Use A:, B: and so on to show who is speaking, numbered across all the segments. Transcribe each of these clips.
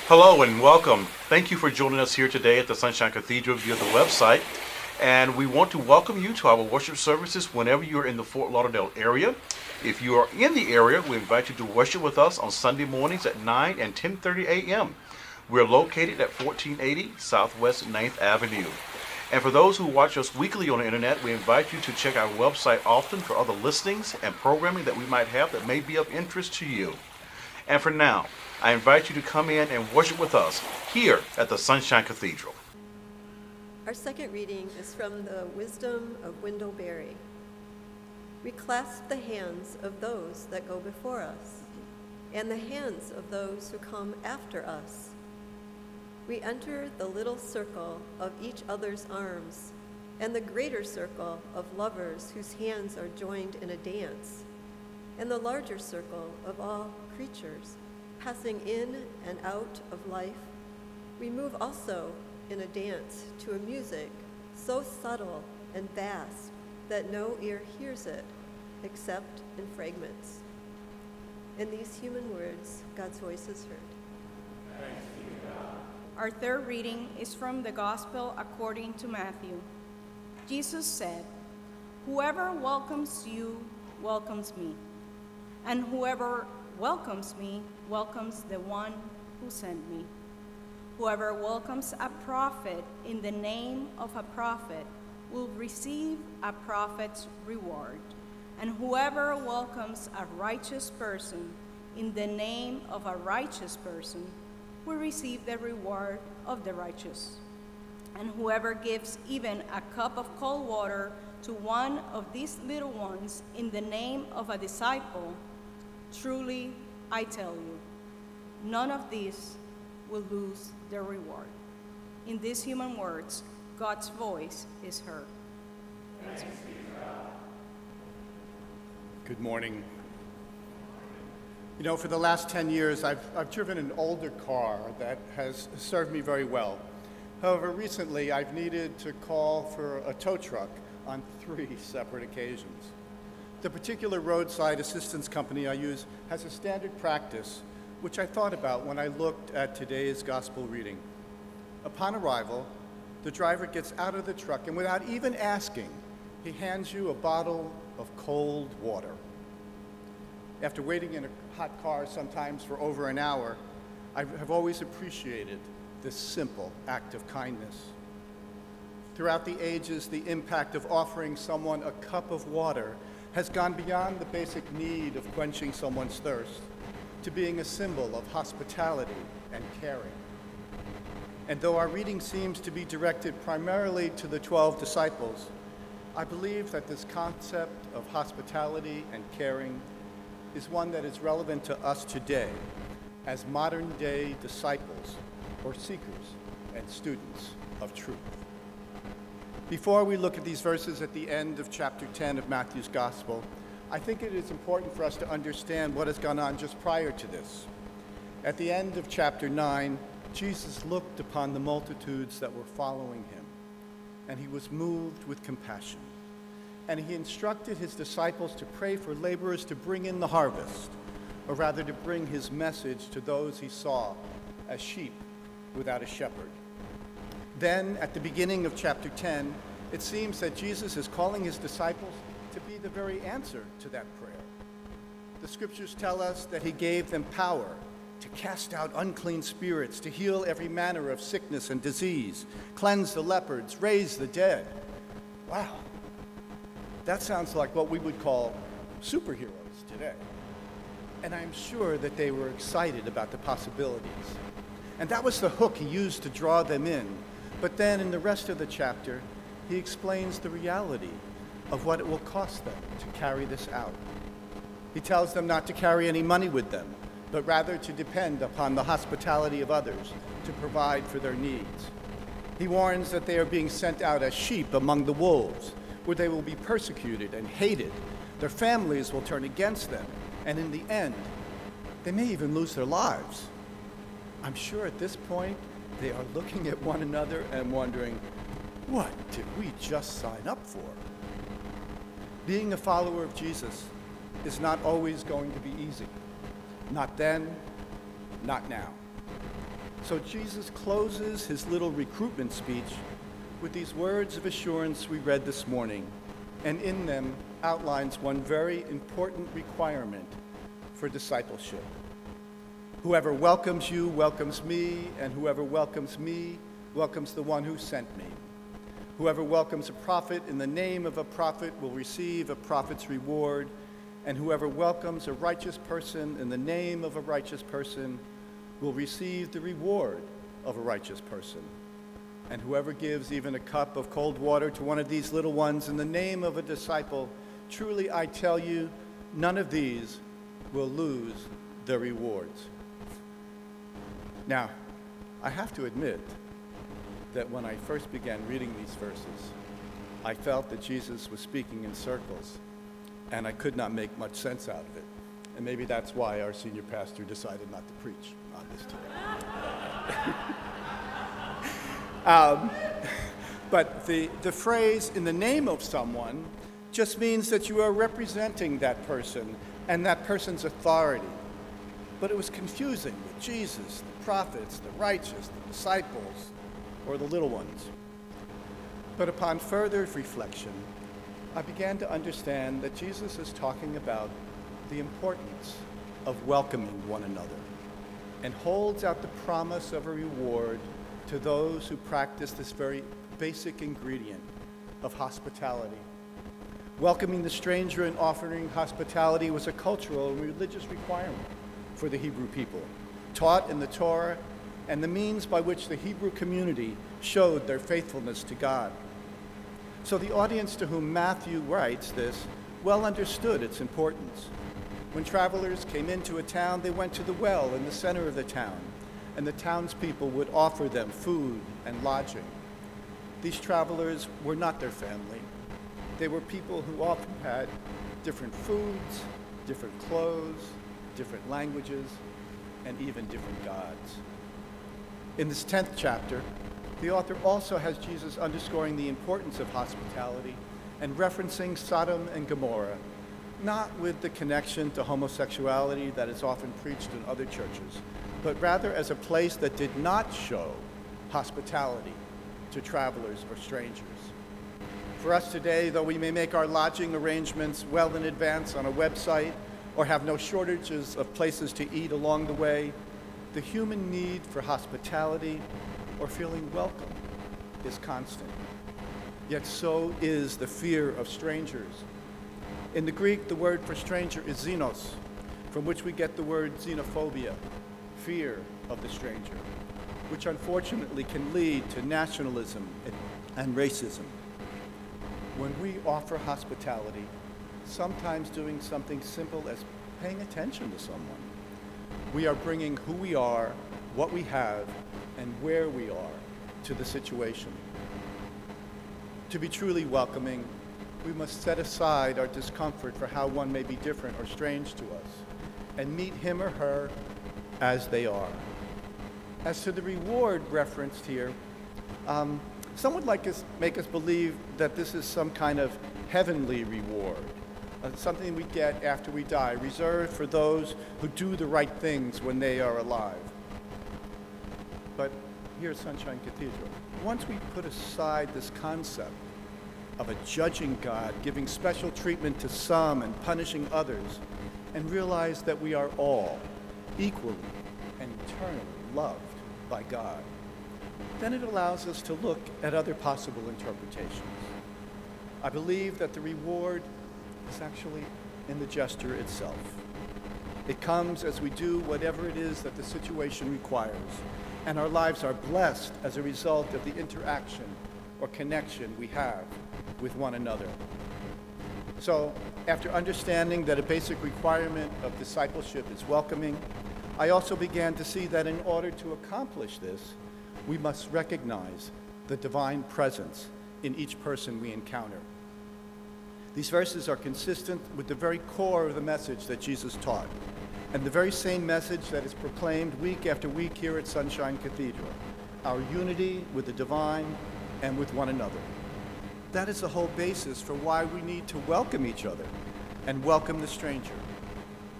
A: Hello and welcome. Thank you for joining us here today at the Sunshine Cathedral via the website. And we want to welcome you to our worship services whenever you're in the Fort Lauderdale area. If you are in the area, we invite you to worship with us on Sunday mornings at 9 and 10:30 a.m. We're located at 1480 Southwest 9th Avenue. And for those who watch us weekly on the internet, we invite you to check our website often for other listings and programming that we might have that may be of interest to you. And for now, I invite you to come in and worship with us here at the Sunshine Cathedral.
B: Our second reading is from the Wisdom of Wendell Berry. We clasp the hands of those that go before us, and the hands of those who come after us. We enter the little circle of each other's arms, and the greater circle of lovers whose hands are joined in a dance, and the larger circle of all creatures, passing in and out of life. We move also in a dance to a music so subtle and vast that no ear hears it except in fragments. In these human words, God's voice is heard.
C: Thanks be to God. Our third reading is from the Gospel according to Matthew. Jesus said, "Whoever welcomes you welcomes me, and whoever welcomes me welcomes the one who sent me. Whoever welcomes a prophet in the name of a prophet will receive a prophet's reward, and whoever welcomes a righteous person in the name of a righteous person will receive the reward of the righteous. And whoever gives even a cup of cold water to one of these little ones in the name of a disciple, truly I tell you, none of these will lose their reward." In these human words, God's voice is heard. Thanks be to God.
D: Good morning. You know, for the last 10 years, I've driven an older car that has served me very well. However, recently I've needed to call for a tow truck on 3 separate occasions. The particular roadside assistance company I use has a standard practice, which I thought about when I looked at today's gospel reading. Upon arrival, the driver gets out of the truck, and without even asking, he hands you a bottle of cold water. After waiting in a hot car sometimes for over an hour, I have always appreciated this simple act of kindness. Throughout the ages, the impact of offering someone a cup of water has gone beyond the basic need of quenching someone's thirst to being a symbol of hospitality and caring. And though our reading seems to be directed primarily to the 12 disciples, I believe that this concept of hospitality and caring is one that is relevant to us today as modern-day disciples or seekers and students of truth. Before we look at these verses at the end of chapter 10 of Matthew's Gospel, I think it is important for us to understand what has gone on just prior to this. At the end of chapter 9, Jesus looked upon the multitudes that were following him, and he was moved with compassion. And he instructed his disciples to pray for laborers to bring in the harvest, or rather to bring his message to those he saw as sheep without a shepherd. Then, at the beginning of chapter 10, it seems that Jesus is calling his disciples to be the very answer to that prayer. The scriptures tell us that he gave them power to cast out unclean spirits, to heal every manner of sickness and disease, cleanse the lepers, raise the dead. Wow, that sounds like what we would call superheroes today. And I'm sure that they were excited about the possibilities. And that was the hook he used to draw them in. But then in the rest of the chapter, he explains the reality of what it will cost them to carry this out. He tells them not to carry any money with them, but rather to depend upon the hospitality of others to provide for their needs. He warns that they are being sent out as sheep among the wolves, where they will be persecuted and hated. Their families will turn against them, and in the end, they may even lose their lives. I'm sure at this point, they are looking at one another and wondering, what did we just sign up for? Being a follower of Jesus is not always going to be easy. Not then, not now. So Jesus closes his little recruitment speech with these words of assurance we read this morning, and in them outlines one very important requirement for discipleship. Whoever welcomes you welcomes me, and whoever welcomes me welcomes the one who sent me. Whoever welcomes a prophet in the name of a prophet will receive a prophet's reward, and whoever welcomes a righteous person in the name of a righteous person will receive the reward of a righteous person. And whoever gives even a cup of cold water to one of these little ones in the name of a disciple, truly I tell you, none of these will lose their rewards. Now, I have to admit that when I first began reading these verses, I felt that Jesus was speaking in circles, and I could not make much sense out of it. And maybe that's why our senior pastor decided not to preach on this today. But the phrase, in the name of someone, just means that you are representing that person and that person's authority. But it was confusing with Jesus, the prophets, the righteous, the disciples, or the little ones. But upon further reflection, I began to understand that Jesus is talking about the importance of welcoming one another and holds out the promise of a reward to those who practice this very basic ingredient of hospitality. Welcoming the stranger and offering hospitality was a cultural and religious requirement for the Hebrew people, taught in the Torah, and the means by which the Hebrew community showed their faithfulness to God. So the audience to whom Matthew writes this well understood its importance. When travelers came into a town, they went to the well in the center of the town, and the townspeople would offer them food and lodging. These travelers were not their family. They were people who often had different foods, different clothes, different languages, and even different gods. In this 10th chapter, the author also has Jesus underscoring the importance of hospitality and referencing Sodom and Gomorrah, not with the connection to homosexuality that is often preached in other churches, but rather as a place that did not show hospitality to travelers or strangers. For us today, though we may make our lodging arrangements well in advance on a website or have no shortages of places to eat along the way, the human need for hospitality or feeling welcome is constant. Yet so is the fear of strangers. In the Greek, the word for stranger is xenos, from which we get the word xenophobia, fear of the stranger, which unfortunately can lead to nationalism and racism. When we offer hospitality, sometimes doing something simple as paying attention to someone, we are bringing who we are, what we have, and where we are to the situation. To be truly welcoming, we must set aside our discomfort for how one may be different or strange to us and meet him or her as they are. As to the reward referenced here, some would make us believe that this is some kind of heavenly reward, something we get after we die, reserved for those who do the right things when they are alive. But here at Sunshine Cathedral, once we put aside this concept of a judging God, giving special treatment to some and punishing others, and realize that we are all equally and eternally loved by God, then it allows us to look at other possible interpretations. I believe that the reward is actually in the gesture itself. It comes as we do whatever it is that the situation requires, and our lives are blessed as a result of the interaction or connection we have with one another. So, after understanding that a basic requirement of discipleship is welcoming, I also began to see that in order to accomplish this, we must recognize the divine presence in each person we encounter. These verses are consistent with the very core of the message that Jesus taught, and the very same message that is proclaimed week after week here at Sunshine Cathedral, our unity with the divine and with one another. That is the whole basis for why we need to welcome each other and welcome the stranger,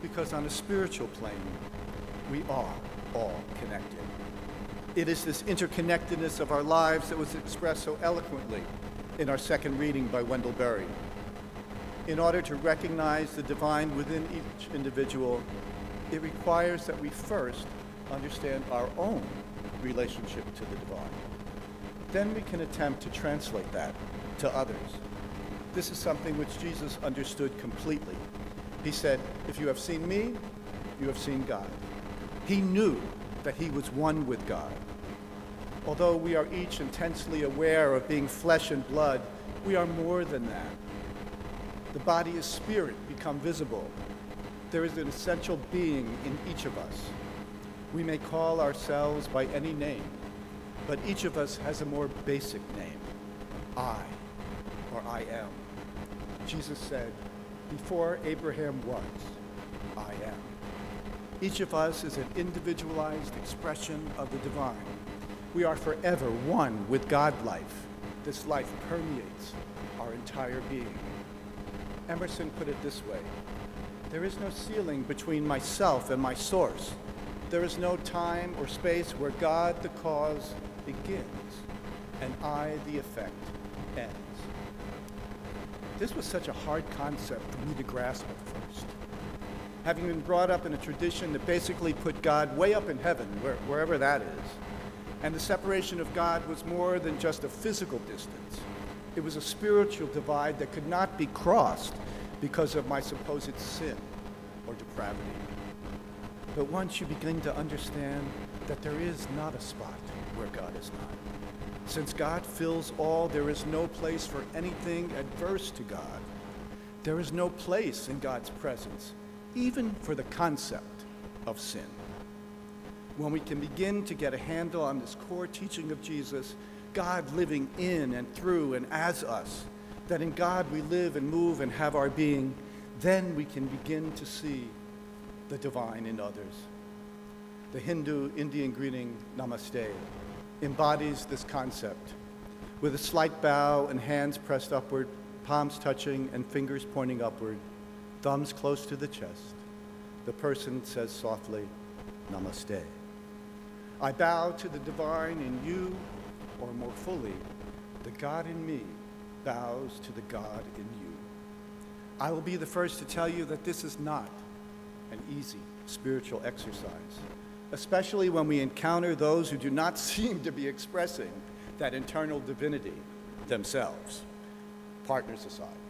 D: because on a spiritual plane, we are all connected. It is this interconnectedness of our lives that was expressed so eloquently in our second reading by Wendell Berry. In order to recognize the divine within each individual, it requires that we first understand our own relationship to the divine. Then we can attempt to translate that to others. This is something which Jesus understood completely. He said, "If you have seen me, you have seen God." He knew that he was one with God. Although we are each intensely aware of being flesh and blood, we are more than that. The body is spirit become visible. There is an essential being in each of us. We may call ourselves by any name, but each of us has a more basic name, I, or I am. Jesus said, "Before Abraham was, I am." Each of us is an individualized expression of the divine. We are forever one with God life. This life permeates our entire being. Emerson put it this way: there is no ceiling between myself and my source. There is no time or space where God, the cause, begins, and I, the effect, ends. This was such a hard concept for me to grasp at first. Having been brought up in a tradition that basically put God way up in heaven, wherever that is, and the separation of God was more than just a physical distance. It was a spiritual divide that could not be crossed because of my supposed sin or depravity. But once you begin to understand that there is not a spot where God is not. Since God fills all, there is no place for anything adverse to God. There is no place in God's presence, even for the concept of sin. When we can begin to get a handle on this core teaching of Jesus, God living in and through and as us, that in God we live and move and have our being, then we can begin to see the divine in others. The Hindu-Indian greeting, Namaste, embodies this concept. With a slight bow and hands pressed upward, palms touching and fingers pointing upward, thumbs close to the chest, the person says softly, Namaste. I bow to the divine in you, or more fully, the God in me bows to the God in you. I will be the first to tell you that this is not an easy spiritual exercise, especially when we encounter those who do not seem to be expressing that internal divinity themselves, partners aside.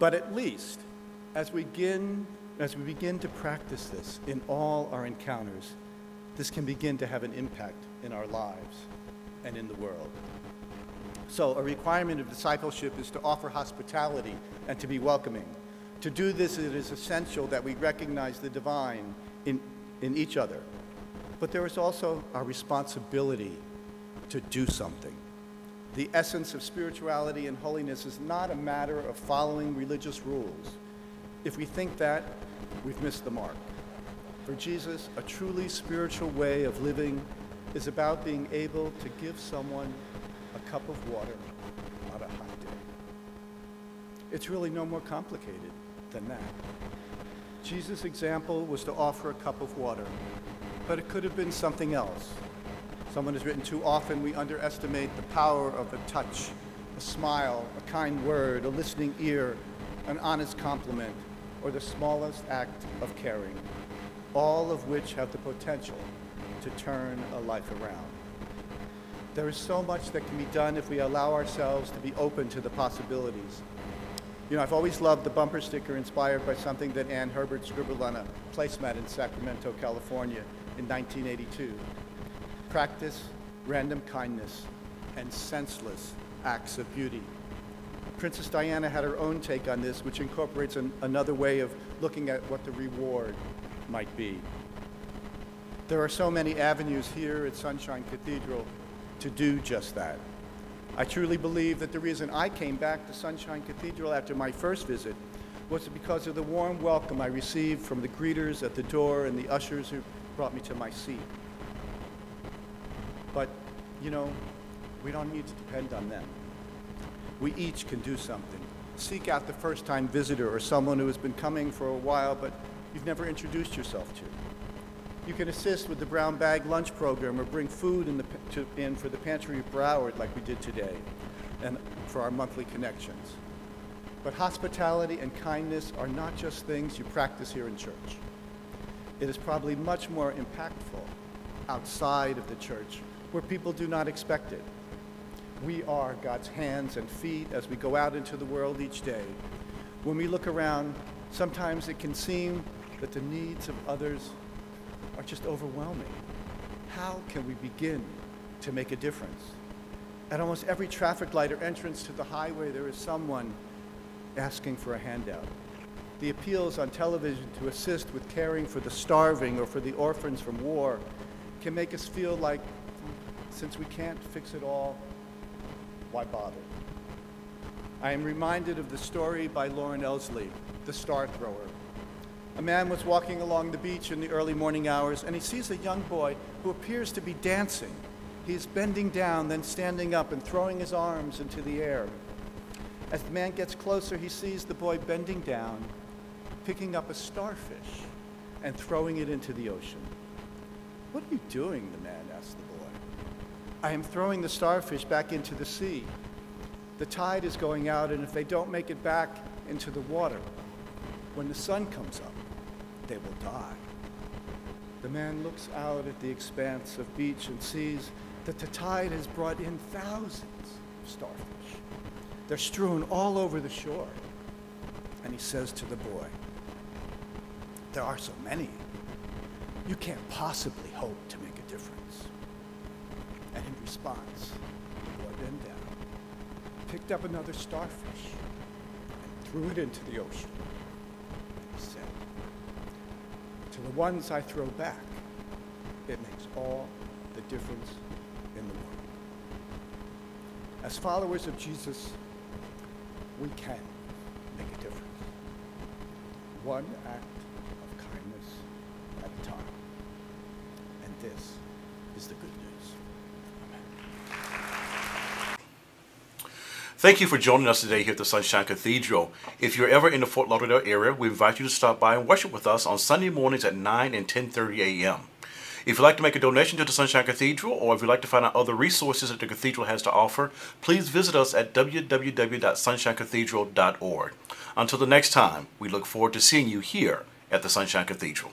D: But at least, as we begin to practice this in all our encounters, this can begin to have an impact in our lives and in the world. So a requirement of discipleship is to offer hospitality and to be welcoming. To do this, it is essential that we recognize the divine in each other. But there is also our responsibility to do something. The essence of spirituality and holiness is not a matter of following religious rules. If we think that, we've missed the mark. For Jesus, a truly spiritual way of living is about being able to give someone a cup of water on a hot day. It's really no more complicated than that. Jesus' example was to offer a cup of water, but it could have been something else. Someone has written, too often we underestimate the power of a touch, a smile, a kind word, a listening ear, an honest compliment, or the smallest act of caring, all of which have the potential to turn a life around. There is so much that can be done if we allow ourselves to be open to the possibilities. You know, I've always loved the bumper sticker inspired by something that Ann Herbert scribbled on a placemat in Sacramento, California in 1982. Practice random kindness and senseless acts of beauty. Princess Diana had her own take on this, which incorporates another way of looking at what the reward might be. There are so many avenues here at Sunshine Cathedral to do just that. I truly believe that the reason I came back to Sunshine Cathedral after my first visit was because of the warm welcome I received from the greeters at the door and the ushers who brought me to my seat. But, you know, we don't need to depend on them. We each can do something. Seek out the first-time visitor or someone who has been coming for a while but you've never introduced yourself to. You can assist with the brown bag lunch program or bring food in for the pantry for Broward like we did today and for our monthly connections. But hospitality and kindness are not just things you practice here in church. It is probably much more impactful outside of the church where people do not expect it. We are God's hands and feet as we go out into the world each day. When we look around, sometimes it can seem that the needs of others are just overwhelming. How can we begin to make a difference? At almost every traffic light or entrance to the highway, there is someone asking for a handout. The appeals on television to assist with caring for the starving or for the orphans from war can make us feel like, since we can't fix it all, why bother? I am reminded of the story by Lauren Elsley, The Star Thrower. A man was walking along the beach in the early morning hours, and he sees a young boy who appears to be dancing. He is bending down, then standing up and throwing his arms into the air. As the man gets closer, he sees the boy bending down, picking up a starfish, and throwing it into the ocean. "What are you doing?" the man asked the boy. "I am throwing the starfish back into the sea. The tide is going out, and if they don't make it back into the water, when the sun comes up, they will die." The man looks out at the expanse of beach and sees that the tide has brought in thousands of starfish. They're strewn all over the shore. And he says to the boy, "There are so many. You can't possibly hope to make a difference." And in response, the boy bent down, picked up another starfish, and threw it into the ocean. He said, "To the ones I throw back, it makes all the difference in the world." As followers of Jesus, we can make a difference. One act of kindness at a time. And this is the good news. Amen.
A: Thank you for joining us today here at the Sunshine Cathedral. If you're ever in the Fort Lauderdale area, we invite you to stop by and worship with us on Sunday mornings at 9 and 10:30 a.m. If you'd like to make a donation to the Sunshine Cathedral, or if you'd like to find out other resources that the Cathedral has to offer, please visit us at www.sunshinecathedral.org. Until the next time, we look forward to seeing you here at the Sunshine Cathedral.